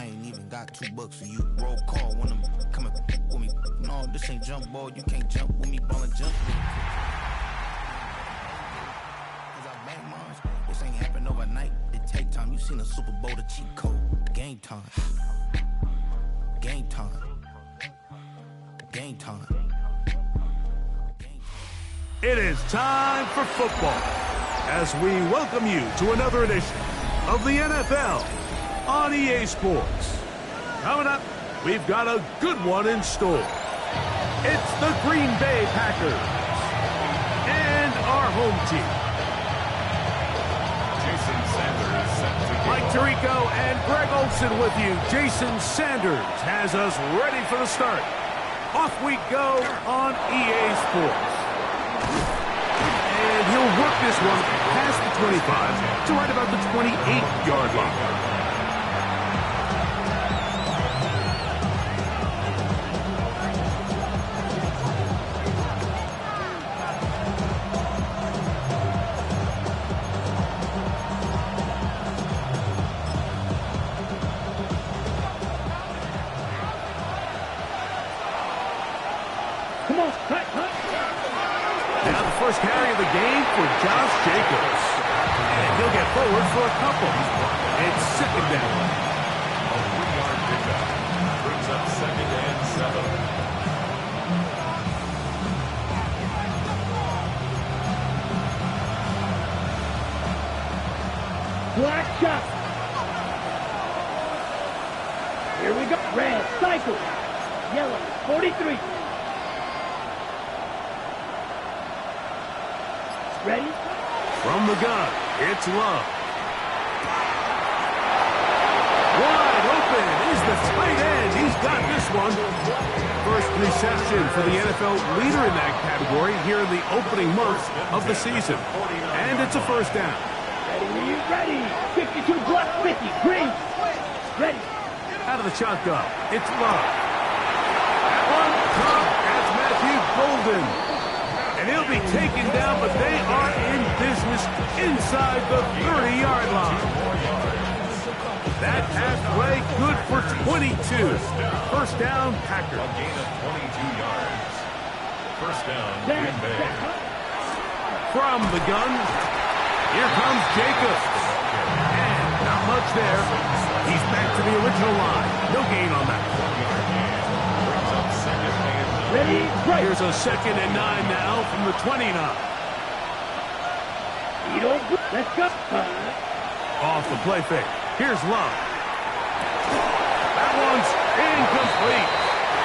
I ain't even got $2 for you. Roll call when I'm coming with me. No, this ain't jump ball. You can't jump with me. Ball and jump. Cause I bang mines. This ain't happen overnight. It take time. You seen a Super Bowl, the cheat code. Game time. Game time. Game time. It is time for football as we welcome you to another edition of the NFL on EA Sports. Coming up, we've got a good one in store. It's the Green Bay Packers and our home team. Jason Sanders set to go. Mike Tirico and Greg Olsen with you. Jason Sanders has us ready for the start. Off we go on EA Sports. And he'll work this one past the 25 to right about the 28-yard line. Come on, cut. Now the first carry of the game for Josh Jacobs. And he'll get forward for a couple. It's second down. A 3-yard pickup. Brings up 2nd and 7. Black shot. Here we go. Red, cycle. Yellow, 43. Ready? From the gun, it's Love. Wide open is the tight end. He's got this one. First reception for the NFL leader in that category here in the opening months of the season. And it's a first down. Ready. 52 black, 50 green. Ready. Out of the shotgun, it's Love. On top, that's Matthew Golden. And he'll be taken down, but they are in business inside the 30-yard line. That pass play good for 22. First down, Packers. A gain of 22 yards. First down, Green Bay. From the gun, here comes Jacobs. And not much there. He's back to the original line. No gain on that. Brings up 2nd and 9. Ready, right. Here's a 2nd and 9 now from the 29. Let's go. Off the play fake. Here's Love. That one's incomplete.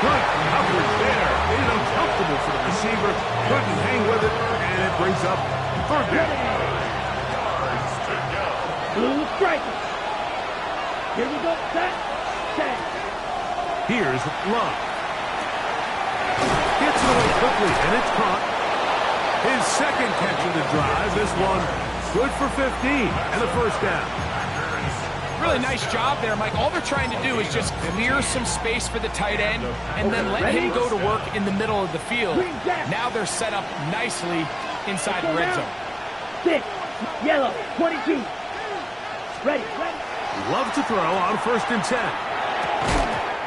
Good coverage there. It is uncomfortable for the receiver. Couldn't hang with it, and it brings up third down. Yards to go. Blue striker. Here we go. Set. Here's Love. Gets it away quickly, and it's caught. His second catch of the drive. This one good for 15 and a first down. Really nice job there, Mike. All they're trying to do is just clear some space for the tight end and then let him go to work in the middle of the field. Now they're set up nicely inside the red zone. 6, yellow, 22. Ready. Love to throw on 1st and 10.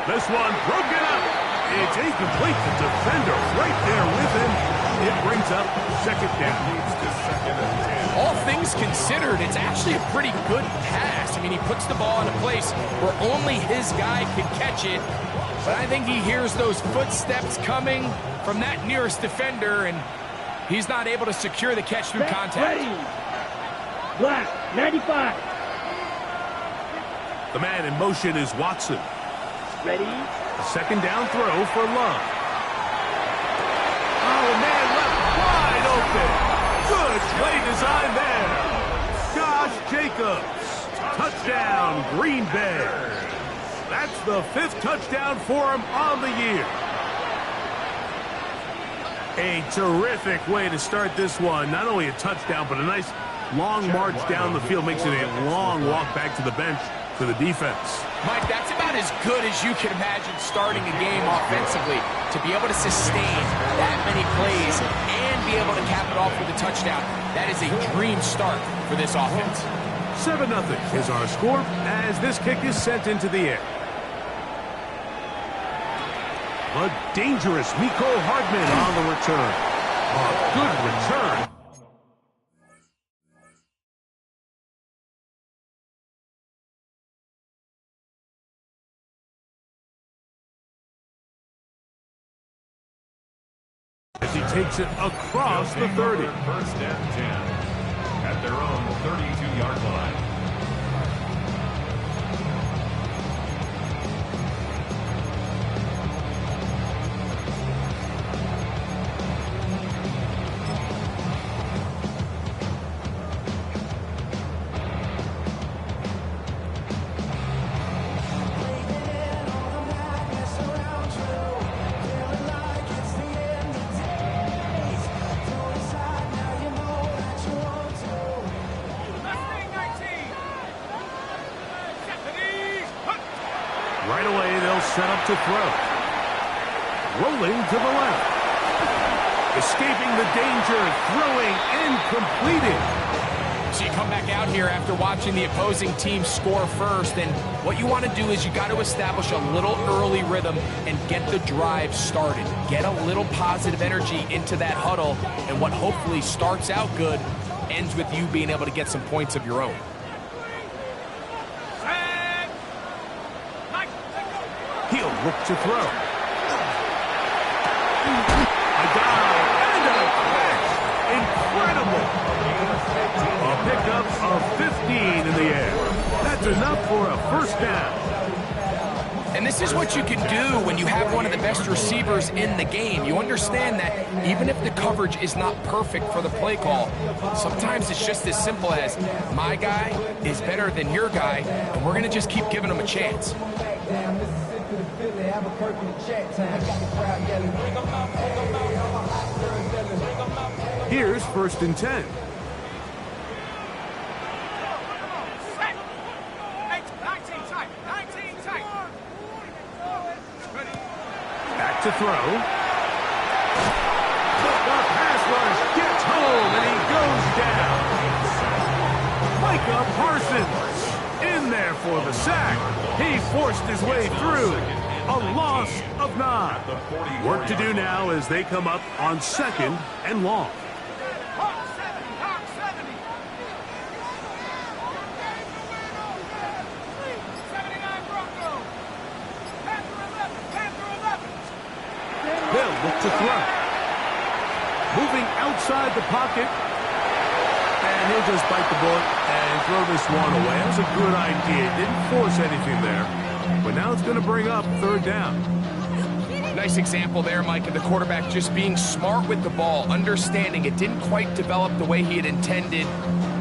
This one broken up. It's incomplete. The defender right there with him. It brings up 2nd down. Leads to 2nd and 10. All things considered, it's actually a pretty good pass. I mean, he puts the ball in a place where only his guy could catch it. But I think he hears those footsteps coming from that nearest defender, and he's not able to secure the catch through contact. Ready. Black, 95. The man in motion is Watson. Ready. A 2nd down throw for Love. Oh, man left wide open. Good play design there. Josh Jacobs. Touchdown, Green Bay. That's the 5th touchdown for him on the year. A terrific way to start this one. Not only a touchdown, but a nice long march down the field. Makes it a long walk back to the bench for the defense. Mike, that's about as good as you can imagine starting a game offensively. To be able to sustain that many plays and be able to cap it off with a touchdown, that is a dream start for this offense. 7-0 is our score as this kick is sent into the air. The dangerous Miko Hardman on the return. A good return. As he takes it across the 30. First and 10 at their own 32-yard line. Right away, they'll set up to throw. Rolling to the left. Escaping the danger, throwing and completing. So you come back out here after watching the opposing team score first, and what you want to do is you got to establish a little early rhythm and get the drive started. Get a little positive energy into that huddle, and what hopefully starts out good ends with you being able to get some points of your own. He'll look to throw. A dive and a catch. Incredible. A pickup of 15 in the air. That's enough for a first down. And this is what you can do when you have one of the best receivers in the game. You understand that even if the coverage is not perfect for the play call, sometimes it's just as simple as my guy is better than your guy, and we're going to just keep giving him a chance. Here's first and 10. Back to throw. The pass rush gets home and he goes down. Micah Parsons in there for the sack. He forced his way through. A loss of 9. Work to do now as they come up on second and long. They'll look to throw. Moving outside the pocket. And he'll just bite the bullet and throw this one away. That was a good idea. Didn't force anything there. But now it's going to bring up third down. Nice example there, Mike, of the quarterback just being smart with the ball, understanding it didn't quite develop the way he had intended.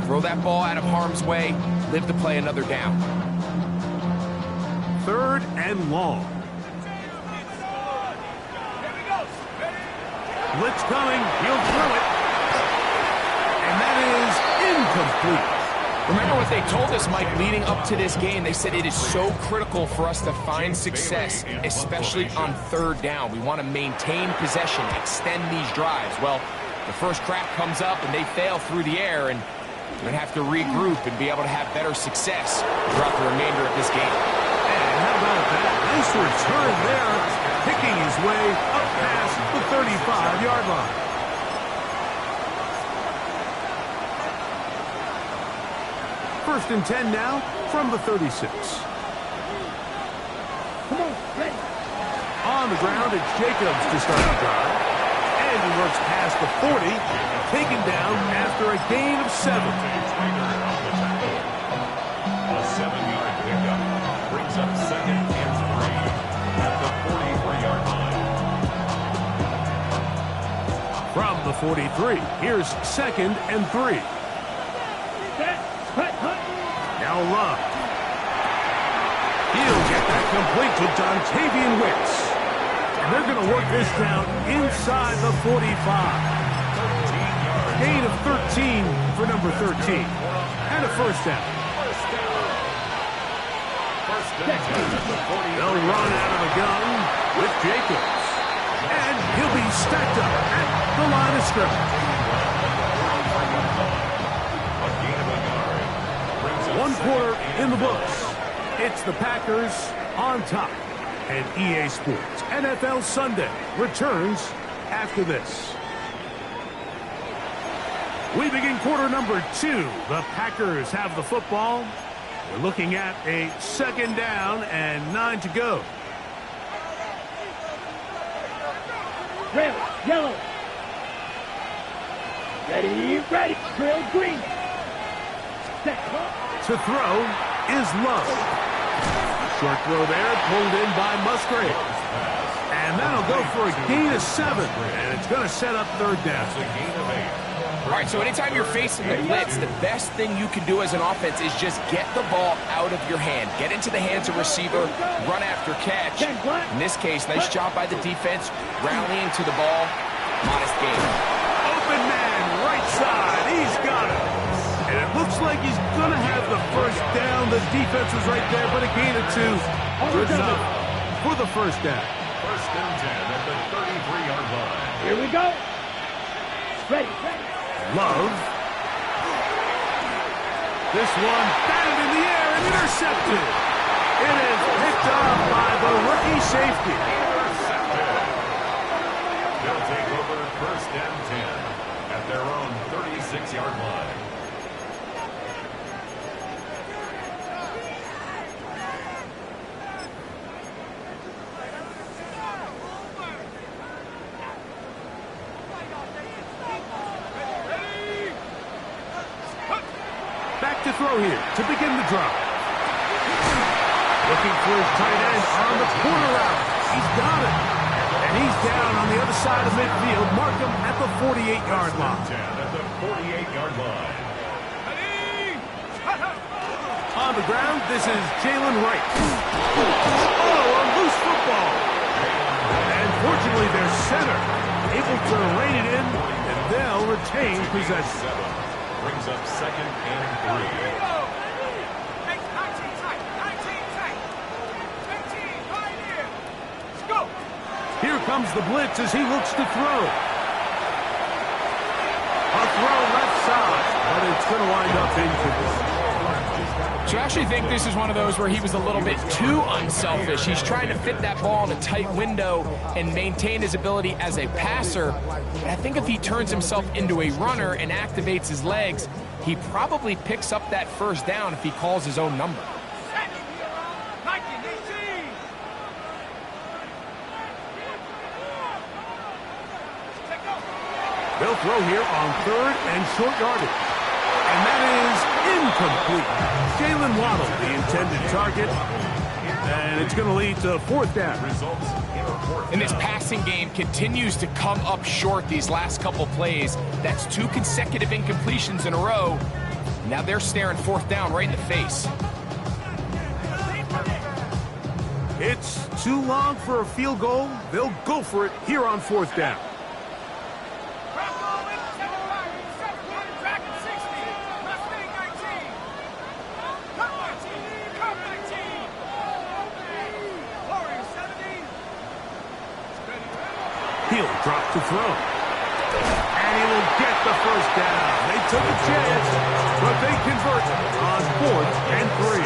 Throw that ball out of harm's way, live to play another down. Third and long. Blitz coming, he'll throw it. And that is incomplete. Remember what they told us, Mike, leading up to this game. They said it is so critical for us to find success, especially on third down. We want to maintain possession, extend these drives. Well, the first crack comes up and they fail through the air, and we're going to have to regroup and be able to have better success throughout the remainder of this game. And how about that? Nice return there, picking his way up past the 35-yard line. First and 10 now from the 36. On the ground, it's Jacobs to start the drive. And he works past the 40, taken down after a gain of 7. A 7-yard pickup brings up second and 3 at the 43-yard line. From the 43, here's second and 3. Now Love. He'll get that complete to Dontavian Wicks. And they're going to work this down inside the 45. Gain of 13 for number 13. And a first down. They'll run out of the gun with Jacobs. And he'll be stacked up at the line of scrimmage. 1 quarter in the books. It's the Packers on top. And EA Sports NFL Sunday returns after this. We begin quarter number 2. The Packers have the football. We're looking at a 2nd down and 9 to go. Red, yellow. Ready. Drill green. Set. To throw is Love. Short throw there, pulled in by Musgrave. And that'll go for a gain of 7. And it's going to set up 3rd down. It's a gain of 8. All right, so anytime you're facing the blitz, the best thing you can do as an offense is just get the ball out of your hand. Get into the hands of receiver, run after catch. In this case, nice job by the defense, rallying to the ball. Modest gain. Open man, right side. He's got it. And it looks like he's going to have the 1st down. The defense was right there, but a gain of 2. Good enough for the 1st down. 1st and 10 at the 33-yard line. Here we go. Ready. Love. This one batted in the air and intercepted. It is picked up by the rookie safety. Intercepted. They'll take over 1st and 10 at their own 36-yard line. Back to throw here to begin the drive. Looking for his tight end on the corner route. He's got it. And he's down on the other side of midfield. Mark him at the 48-yard line. 10 at the 48-yard line. On the ground, this is Jalen Wright. Oh, a loose football. And fortunately, their center able to rein it in, and they'll retain possession. 7 brings up 2nd and 3. Here comes the blitz as he looks to throw. A throw left side, but it's going to wind up incomplete. So I actually think this is one of those where he was a little bit too unselfish. He's trying to fit that ball in a tight window and maintain his ability as a passer. But I think if he turns himself into a runner and activates his legs, he probably picks up that 1st down if he calls his own number. They'll throw here on 3rd and short yardage. And that is incomplete. Jalen Waddle, the intended target. And it's going to lead to 4th down. Results in a 4th And this down. passing game continues to come up short these last couple plays. That's 2 consecutive incompletions in a row. Now they're staring 4th down right in the face. It's too long for a field goal. They'll go for it here on 4th down. He'll drop to throw. And he will get the 1st down. They took a chance, but they convert on 4th and 3.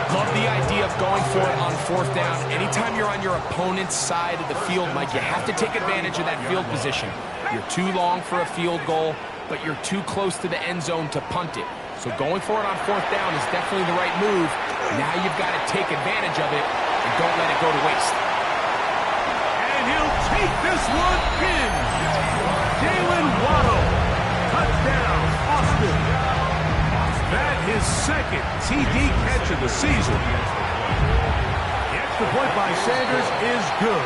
Love the idea of going for it on 4th down. Anytime you're on your opponent's side of the field, Mike, you have to take advantage of that field position. You're too long for a field goal, but you're too close to the end zone to punt it. So going for it on 4th down is definitely the right move. Now you've got to take advantage of it and don't let it go to waste. And he'll take this one in. Jalen Waddle. Touchdown, Austin. That his 2nd TD catch of the season. The extra point by Sanders is good.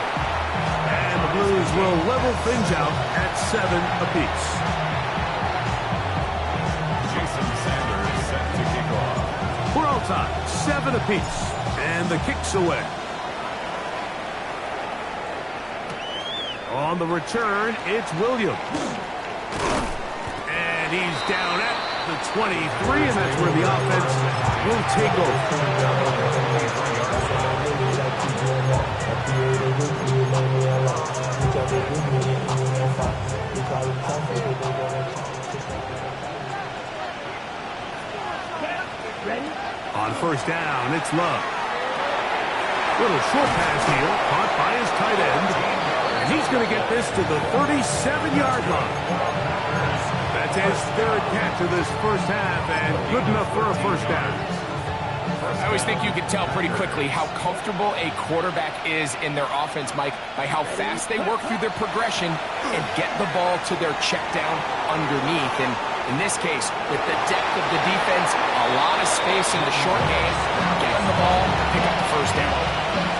And the Blues will level things out at 7 apiece. Jason Sanders set to kick off. We're all tied, 7 apiece. And the kick's away. On the return, it's Williams. And he's down at the 23, and that's where the offense will take over. Ready? On 1st down, it's Love. Little short pass here, caught by his tight end. And he's going to get this to the 37-yard line. That's his third catch of this first half, and good enough for a first down. I always think you can tell pretty quickly how comfortable a quarterback is in their offense, Mike, by how fast they work through their progression and get the ball to their check down underneath. And in this case, with the depth of the defense, a lot of space in the short game, get him the ball, pick up the first down.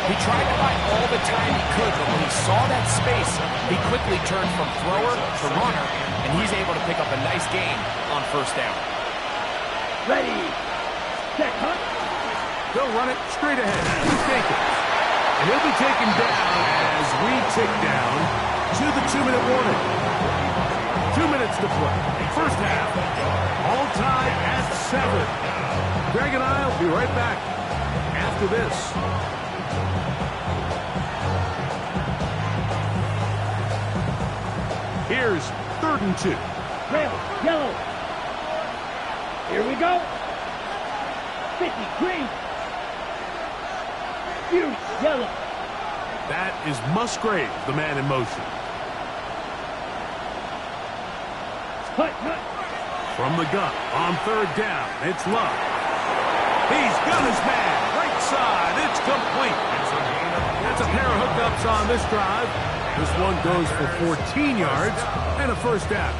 He tried to buy all the time he could, but when he saw that space, he quickly turned from thrower to runner, and he's able to pick up a nice gain on first down. Ready, set, hunt. They'll run it straight ahead. Jenkins. And he'll be taken down as we tick down to the 2-minute warning. 2 minutes to play. First half. All tied at 7. Greg and I will be right back after this. Here's 3rd and 2. Red, yellow. Here we go. 50, green. Huge, yellow. That is Musgrave, the man in motion. Hut, hut. From the gun, on 3rd down, it's Love. He's got his man, right side, it's complete. That's a pair of hookups on this drive. This one goes for 14 yards and a first down.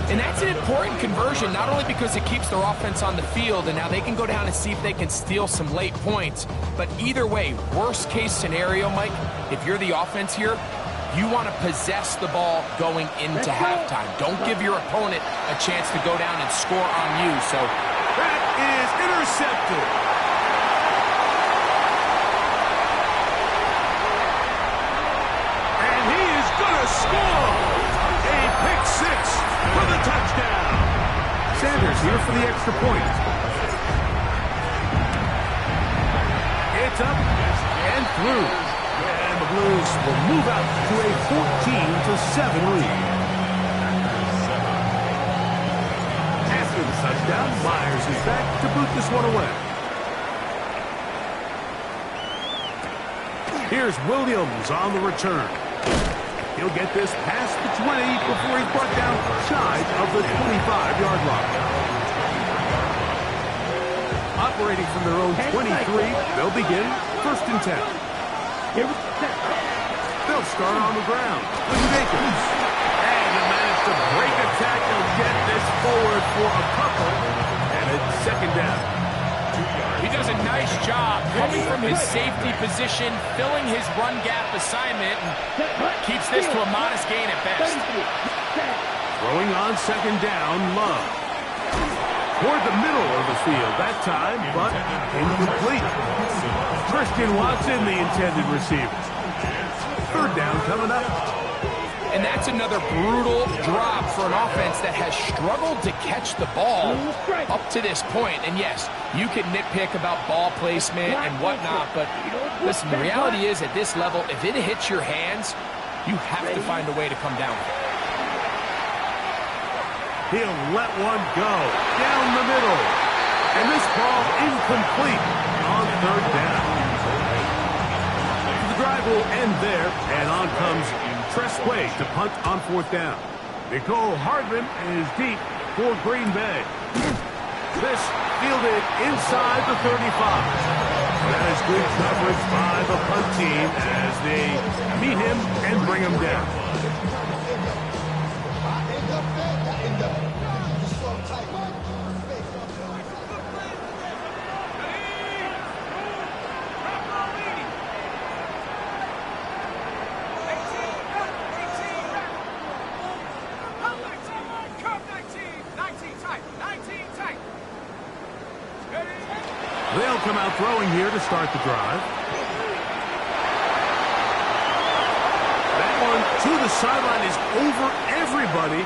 And that's an important conversion, not only because it keeps their offense on the field, and now they can go down and see if they can steal some late points. But either way, worst case scenario, Mike, if you're the offense here, you want to possess the ball going into halftime. Don't give your opponent a chance to go down and score on you. So that is intercepted. And he is going to score. A pick 6 for the touchdown. Sanders here for the extra point. It's up and through. And the Blues will move out to a 14-7 lead. After the touchdown, Myers is back to boot this one away. Here's Williams on the return. He'll get this past the 20 before he's brought down shy of the 25-yard line. Operating from their own 23, they'll begin 1st and 10. They'll start on the ground with Jenkins. And he managed to break a tackle, get this forward for a couple, and it's 2nd down. He does a nice job coming from his safety position, filling his run gap assignment, and keeps this to a modest gain at best. Throwing on 2nd down, Love. Toward the middle of the field that time, but incomplete. Christian Watson, the intended receiver. 3rd down coming up. And that's another brutal drop for an offense that has struggled to catch the ball up to this point. And yes, you can nitpick about ball placement and whatnot, but listen, the reality is at this level, if it hits your hands, you have to find a way to come down with it. He'll let one go down the middle. And this ball incomplete on 3rd down. The drive will end there, and on comes Tresway to punt on 4th down. Nicole Hardman is deep for Green Bay. This fielded inside the 35. That is good coverage by the punt team as they meet him and bring him down. They'll come out throwing here to start the drive. That one to the sideline is over everybody.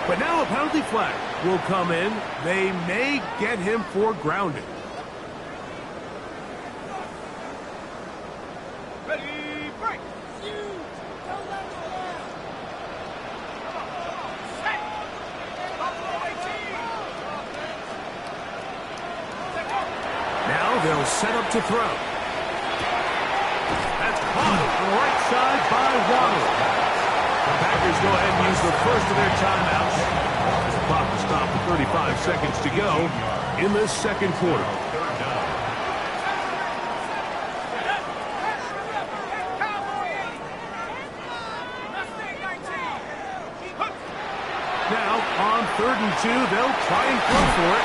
But now a penalty flag will come in. They may get him for grounding. Ready, break. Now they'll set up to throw. side by Waddle. The Packers go ahead and use the first of their timeouts. The clock will stop with 35 seconds to go in this second quarter. Now, on 3rd and 2, they'll try and go for it.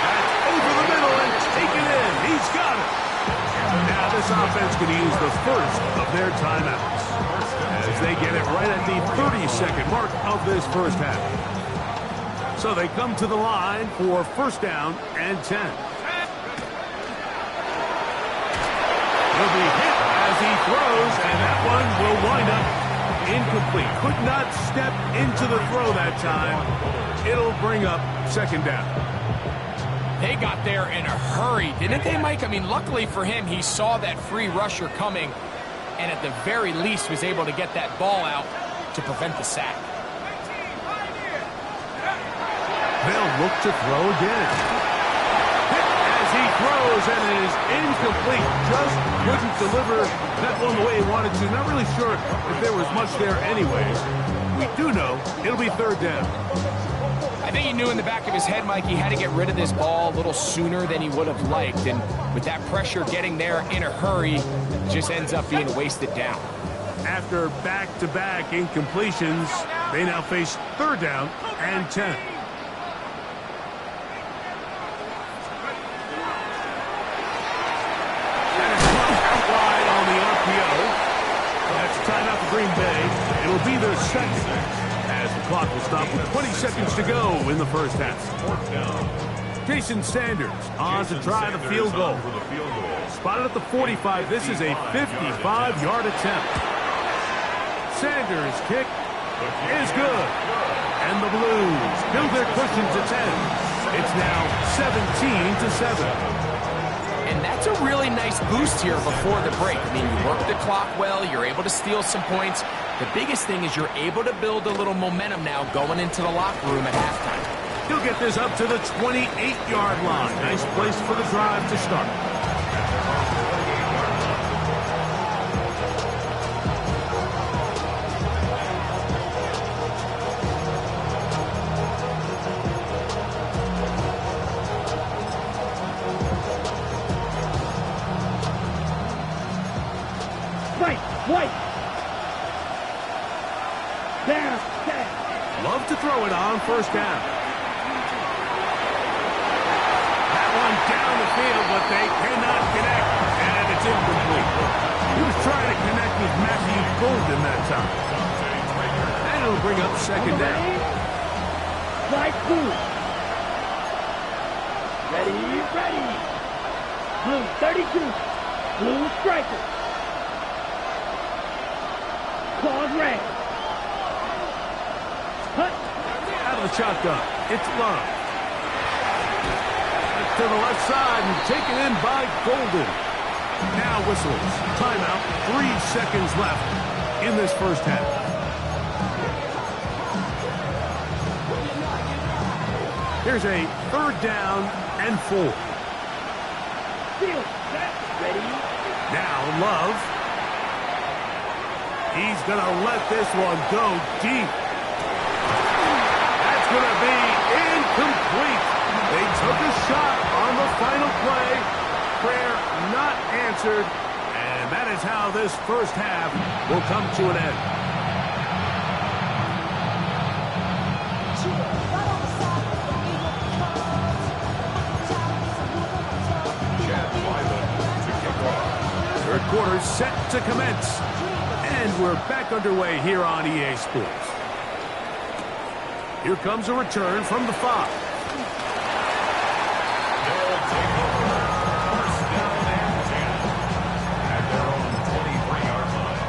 That's over the middle and taken in. He's got it. Now, this offense going to use the first of their timeouts as they get it right at the 30-second mark of this first half. So they come to the line for first down and 10. He'll be hit as he throws, and that one will wind up incomplete. Could not step into the throw that time. It'll bring up second down. They got there in a hurry, didn't they, Mike? I mean, luckily for him, he saw that free rusher coming and at the very least was able to get that ball out to prevent the sack. They'll look to throw again. Hit as he throws, and it is incomplete. Just couldn't deliver that one the way he wanted to. Not really sure if there was much there anyways. We do know it'll be third down. I think he knew in the back of his head, Mike, he had to get rid of this ball a little sooner than he would have liked. And with that pressure getting there in a hurry, just ends up being a wasted down. After back-to-back incompletions, they now face third down and 10. Tied up for Green Bay. It'll be their second as the clock will stop with 20 seconds to go in the first half. Jason Sanders on to try the field goal. Spotted at the 45. This is a 55-yard attempt. Sanders' kick is good. And the Blues build their cushion to 10. It's now 17-7. And that's a really nice boost here before the break. I mean, you work the clock well, you're able to steal some points. The biggest thing is you're able to build a little momentum now going into the locker room at halftime. He'll get this up to the 28-yard line. Nice place for the drive to start. White. Down. Love to throw it on first down. That one down the field, but they cannot connect, and it's incomplete. He was trying to connect with Matthew Golden that time. And it'll bring up second down. Slide blue. Ready. Blue 32. Blue striker. Claws red. Cut. Out of the shotgun. It's Love. To the left side and taken in by Golden. Now whistles. Timeout. 3 seconds left in this first half. Here's a third down and 4. Field. Ready. Now Love. He's going to let this one go deep. That's going to be incomplete. They took a shot on the final play. Prayer not answered. And that is how this first half will come to an end. Third quarter set to commence. And we're back underway here on EA Sports. Here comes a return from the 5. They'll take over. First down and 10 at their own 23-yard line.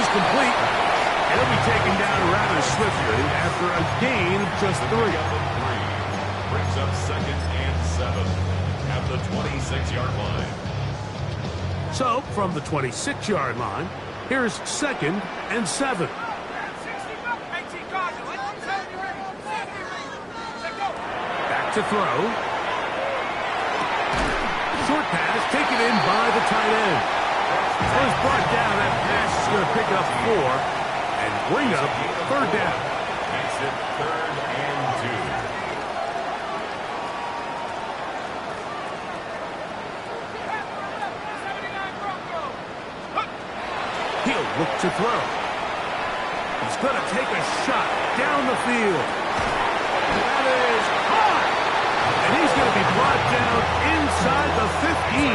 Complete. It'll be taken down rather swiftly after a gain of just 3. Brings up second and 7 at the 26-yard line. So, from the 26-yard line, here's 2nd and 7. Back to throw. Short pass taken in by the tight end. Was brought down. That pass is going to pick up 4 and bring up 3rd down. Makes it 3rd and 2. He'll look to throw. He's going to take a shot down the field. That is high. And he's going to be brought down inside the 15.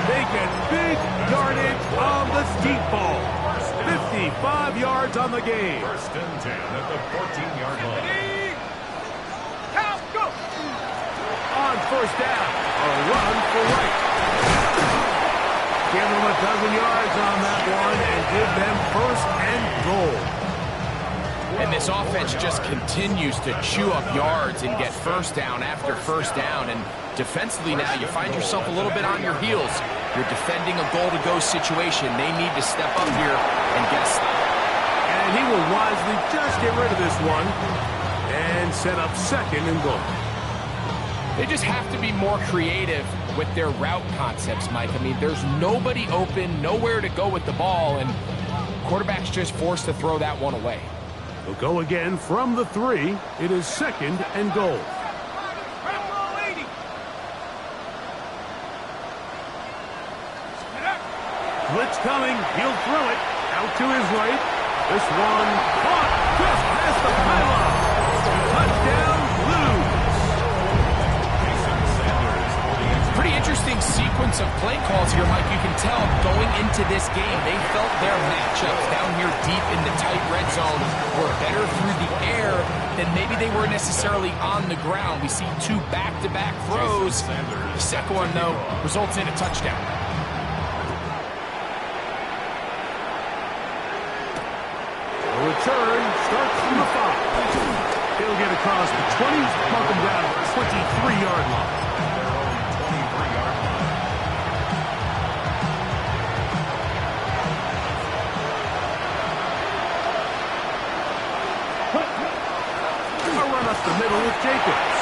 They get big yardage on the deep ball. 55 yards on the game. 1st and 10 at the 14-yard line. On 1st down, a run for right. Give them a dozen yards on that one and give them 1st and goal. And this offense just continues to chew up yards and get 1st down after 1st down. And defensively now, you find yourself a little bit on your heels. You're defending a goal-to-go situation. They need to step up here and get a stop. And he will wisely just get rid of this one and set up 2nd and goal. They just have to be more creative with their route concepts, Mike. I mean, there's nobody open, nowhere to go with the ball, and quarterback's just forced to throw that one away. They'll go again from the 3. It is 2nd and goal. Blitz coming. He'll throw it out to his right. This one caught just past the pylon. Touchdown, Blues. Pretty interesting sequence of play calls here, Mike. You can tell going into this game, they felt their matchups down here deep in the tight red zone were better through the air than maybe they were necessarily on the ground. We see 2 back-to-back throws. The second one, though, results in a touchdown. The return starts from the 5. He'll get across the 20, mark him down at the 23-yard line. The middle with Jacobs.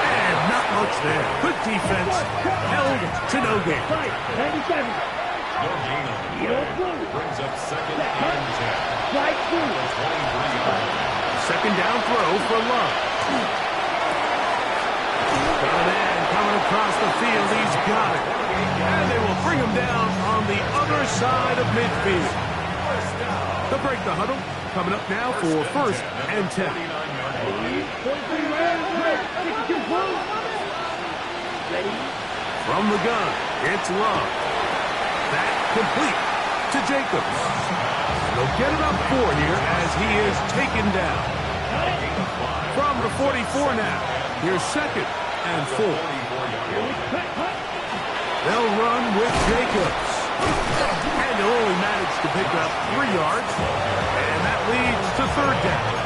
And not much there. Good defense. Held to no gain. 97. No gain on the play. Brings up 2nd and 10. Right through. 2nd down throw for Love. Got a man coming across the field. He's got it. And they will bring him down on the other side of midfield. They'll break the huddle. Coming up now for 1st and 10. From the gun, it's Love. Back complete to Jacobs. They'll get it up 4 here as he is taken down. From the 44 now, here's 2nd and 4. They'll run with Jacobs. And they'll only manage to pick up 3 yards. And that leads to 3rd down.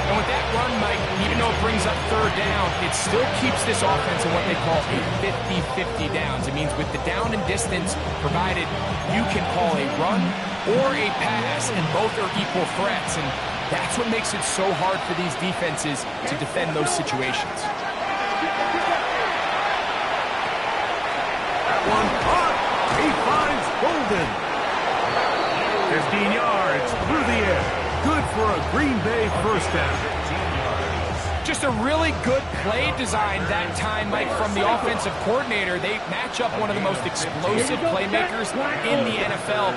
And with that run, Mike, even though it brings up 3rd down, it still keeps this offense in what they call a 50-50 downs. It means with the down and distance provided, you can call a run or a pass, and both are equal threats. And that's what makes it so hard for these defenses to defend those situations. That one caught. He finds Golden. 15 yards through the air. Good for a Green Bay 1st down. Just a really good play design that time, Mike, from the offensive coordinator. They match up one of the most explosive playmakers in the NFL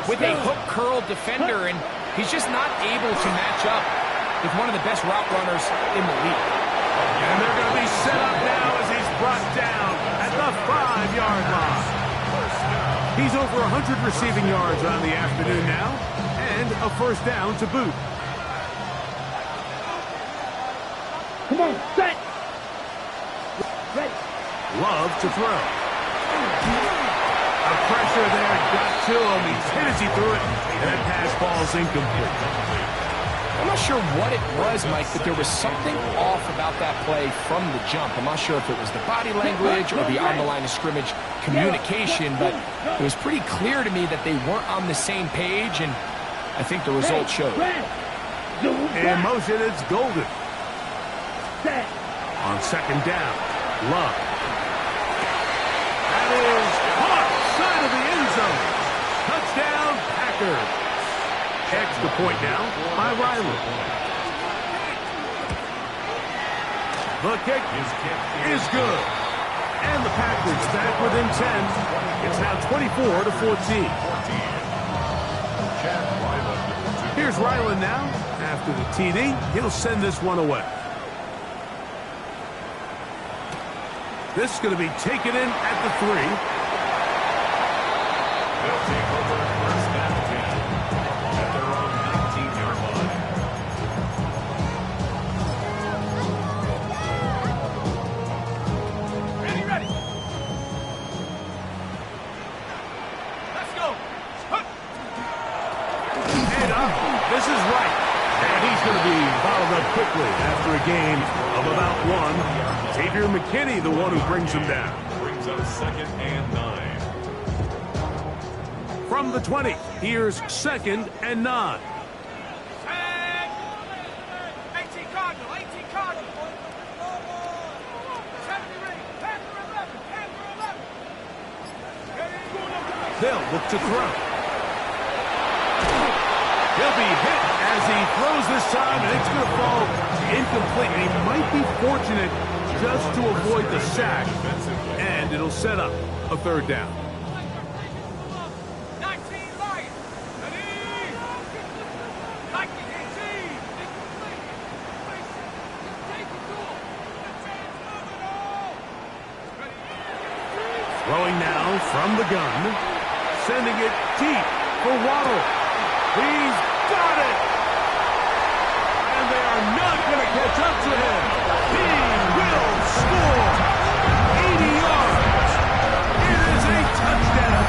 with a hook curl defender, and he's just not able to match up with one of the best route runners in the league. And they're going to be set up now as he's brought down at the 5-yard line. He's over 100 receiving yards on the afternoon now, and a 1st down to boot. Come on, set. Ready. Love to throw. A pressure there got to him. He's hit as he threw it, and that pass ball's incomplete. I'm not sure what it was, Mike, but there was something off about that play from the jump. I'm not sure if it was the body language or the on-the-line of scrimmage communication, but it was pretty clear to me that they weren't on the same page, and I think the result showed. In motion, it's Golden. On second down, Love. That is caught side of the end zone. Touchdown, Packers. Extra point now by Riley. The kick is good. And the Packers back within 10. It's now 24-14. Here's Ryland now. After the TD, he'll send this one away. This is going to be taken in at the 3. They'll take over first and 10 at their own 19-yard line. Ready. Let's go. And up. This is right. And he's going to be followed up quickly after a gain of about 1. Xavier McKinney, the one who brings him down. Brings up second and 9. From the 20, here's second and 9. 18 Cardinal. 18 Cardinal. 70 ready. Panther 11. They'll look to throw. He'll be hit as he throws this time, and it's going to fall incomplete. And he might be fortunate just to avoid the sack, and it'll set up a third down. 19 Lions. Ready. 19 Throwing now from the gun, sending it deep for Waddle. He's got it! And they are not going to catch up to him. He will score 80 yards. It is a touchdown.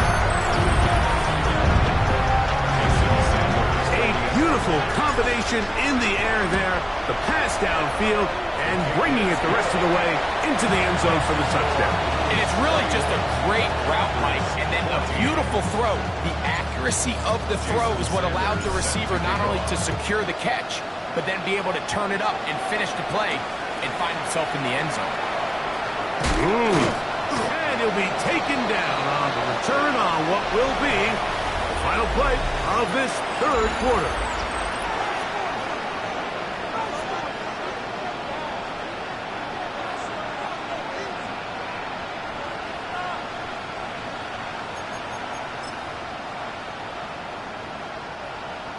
A beautiful combination in the air there. The pass downfield and bringing it the rest of the way into the end zone for the touchdown. And it's really just a great route, Mike, and then a beautiful throw. The accuracy of the throw is what allowed the receiver not only to secure the catch, but then be able to turn it up and finish the play and find himself in the end zone. And he'll be taken down on the return on what will be the final play of this third quarter.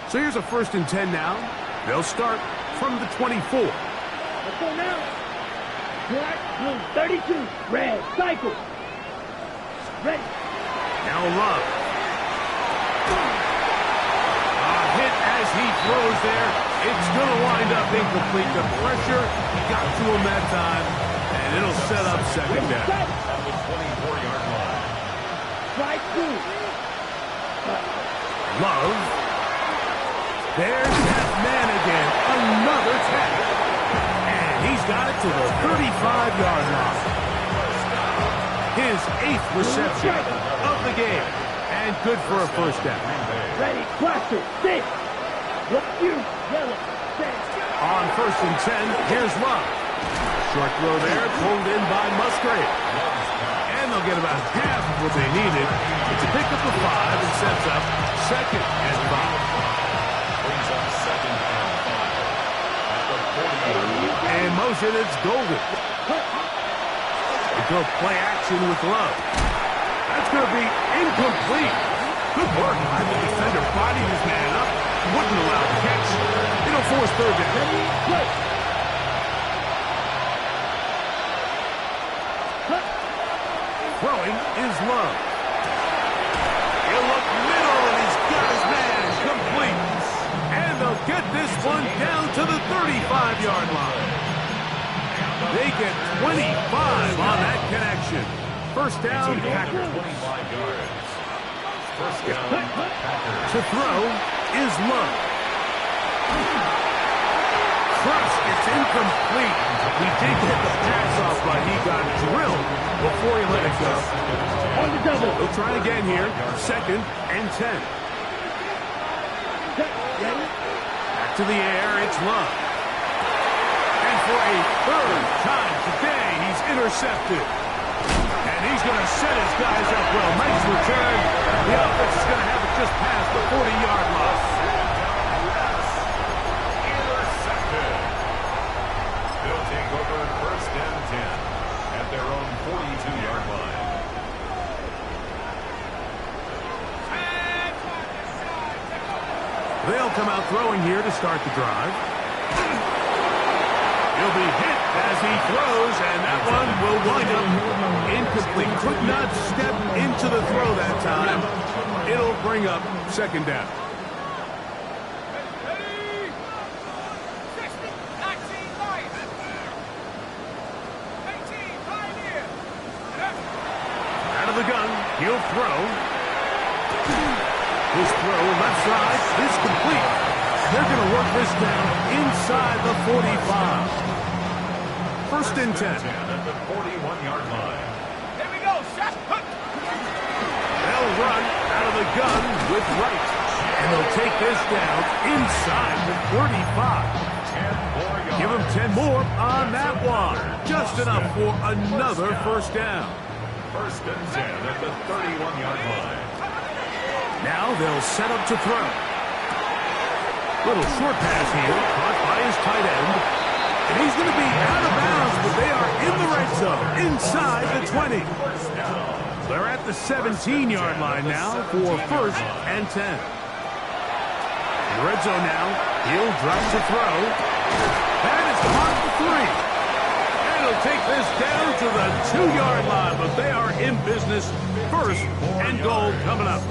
So here's a 1st and 10 now. They'll start from the 24. Let's go now. Black, blue, 32. Red, cycle. Ready. Now Love. Hit as he throws there. It's going to wind up incomplete. The pressure got to him that time, and it'll set up second down. At the 24-yard line. Strike 2. Love. There's that man again. Another tap. And he's got it to the 35-yard line. His 8th reception of the game. And good for a first down. Ready, cluster, 6. Look you, yellow, 6. On 1st and 10, here's Love. Short throw there, pulled in by Musgrave. And they'll get about half of what they needed. It's a pickup of 5 and sets up second and 5. Brings up second and 5 at the 48. And motion, it's Golden. They go play action with Love. That's going to be incomplete. Good work by the defender. Bodied his man up. Wouldn't allow the catch. It'll force third down. Throwing is Love. He'll look middle, and he's got his man complete. And they'll get this one down to the 35-yard line. They get 25 on that connection. First down, Packers. 25 yards. First down, Packers. To throw is Love. thrust. It's incomplete. He did get the pass off, but he got drilled before he let it go. On the double. He'll try again here. 2nd and 10. Ready? Back to the air. It's Love. And for a 3rd time today, he's intercepted. And he's going to set his guys up well. Nice return. The offense is going to have it just past the 40-yard line. Intercepted. They'll take over 1st and 10 at their own 42-yard line. They'll come out throwing here to start the drive. He'll be hit as he throws, and that one will wind up incomplete. Could not step into the throw that time. It'll bring up 2nd down. Out of the gun, he'll throw. His throw left side is complete. They're going to work this down inside the 45. 1st and 10. At the 41-yard line. Here we go. Shot. They'll run out of the gun with Wright. And they'll take this down inside the 35. 10 more yards. Give him 10 more on that one. Just enough for another 1st down. 1st and 10 at the 31-yard line. Now they'll set up to throw. Little short pass here, caught by his tight end. And he's going to be out of bounds, but they are in the red zone, inside the 20. They're at the 17-yard line now for 1st and 10. In the red zone now, he'll drop to throw. That is caught for 3. And he'll take this down to the 2-yard line, but they are in business. 1st and goal coming up.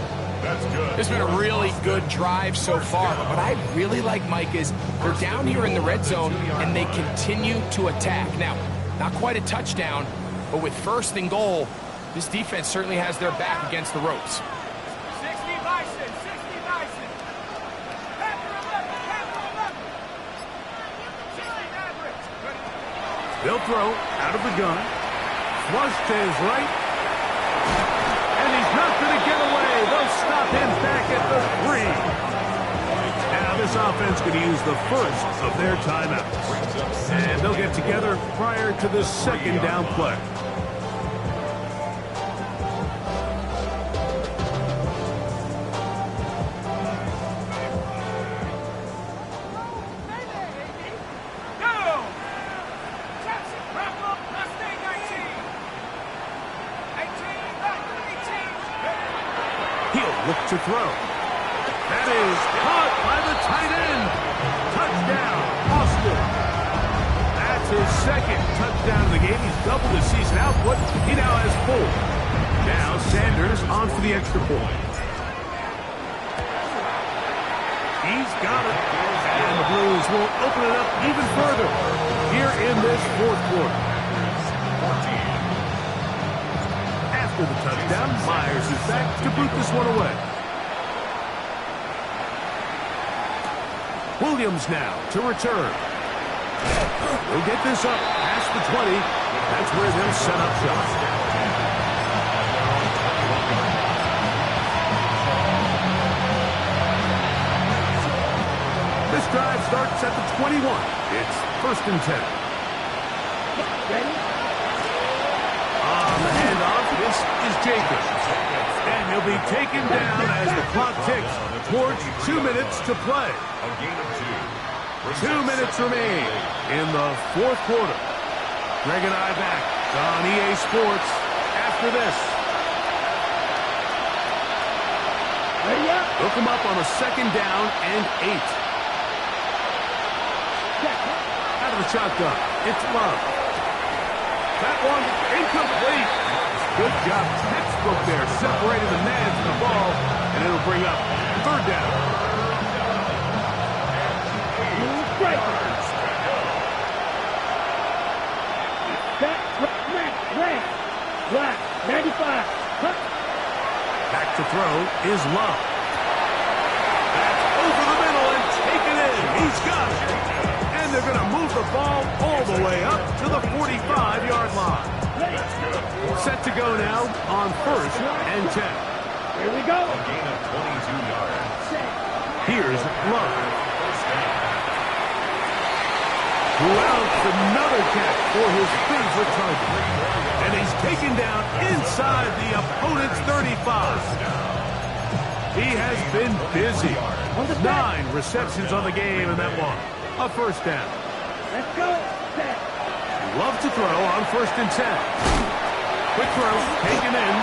That's good. It's been a really good drive so far. But what I really like, Mike, is they're down here in the red zone, and they continue to attack. Now, not quite a touchdown, but with 1st and goal, this defense certainly has their back against the ropes. 60 Bison, 60 Bison. They'll throw out of the gun. Flush to his right. And he's not going to get away. They'll stop him back at the 3. Now this offense could use the 1st of their timeouts. And they'll get together prior to the 2nd down play. Look to throw. That is caught by the tight end. Touchdown, Austin. That's his 2nd touchdown of the game. He's doubled his season output. He now has 4. Now Sanders on for the extra point. He's got it. And the Blues will open it up even further here in this 4th quarter. After the touchdown, Myers is back to boot this one away. Williams now to return. He'll get this up past the 20. That's where they'll set up shop. This drive starts at the 21. It's 1st and 10. Ready? On the handoff, this is Jacobs. And he'll be taken down as the clock ticks towards 2 minutes to play. A gain of 2. 2 minutes remain in the 4th quarter. Greg and I back on EA Sports after this. Ready up? Hook him up on a 2nd down and 8. Out of the shotgun, it's Love. That one incomplete. Good job, textbook there, separating the man from the ball, and it'll bring up 3rd down. Right. Black, 95. Cut. Back to throw is Love. That's over the middle and taken in. He's got it. And they're going to move the ball all the way up to the 45-yard line. Set to go now on 1st and 10. Here we go. A gain of 22 yards. Here's Love. Who else? Another catch for his favorite target. And he's taken down inside the opponent's 35. He has been busy. 9 receptions on the game in that one. A first down. Let's go. Set. Love to throw on 1st and 10. Quick throw, taken in,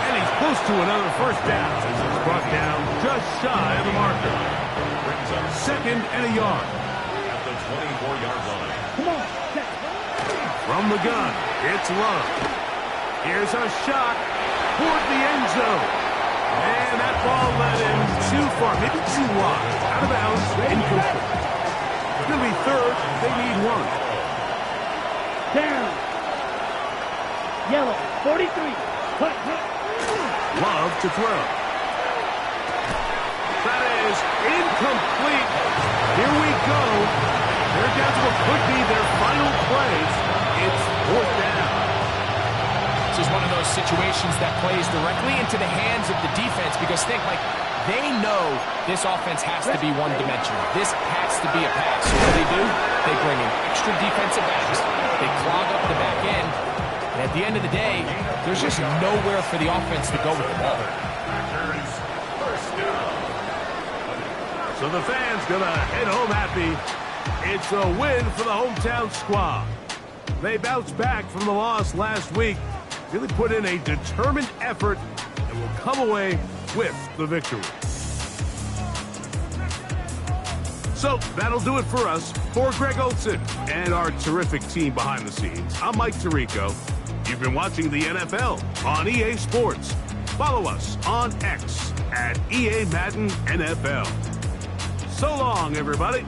and he's close to another first down. He's brought down just shy of the marker. Brings up 2nd and a yard. at the 24-yard line. Come on. Set. From the gun, it's Love. Here's a shot toward the end zone. And that ball led him too far, maybe too wide. Out of bounds, incomplete. It's going to be 3rd. They need 1. Down. Yellow. 43. Cut. Love to throw. That is incomplete. Here we go. They're down to what could be their final play. It's 4th down. This is one of those situations that plays directly into the hands of the defense because they know this offense has to be one-dimensional. This has to be a pass. So what do? They bring in extra defensive backs. They clog up the back end. And at the end of the day, there's just nowhere for the offense to go with the ball. First down. So the fans gonna head home happy. It's a win for the hometown squad. They bounced back from the loss last week, really put in a determined effort, and will come away with the victory. So that'll do it for us. For Greg Olson and our terrific team behind the scenes, I'm Mike Tirico. You've been watching the NFL on EA Sports. Follow us on X at EA Madden NFL. So long, everybody.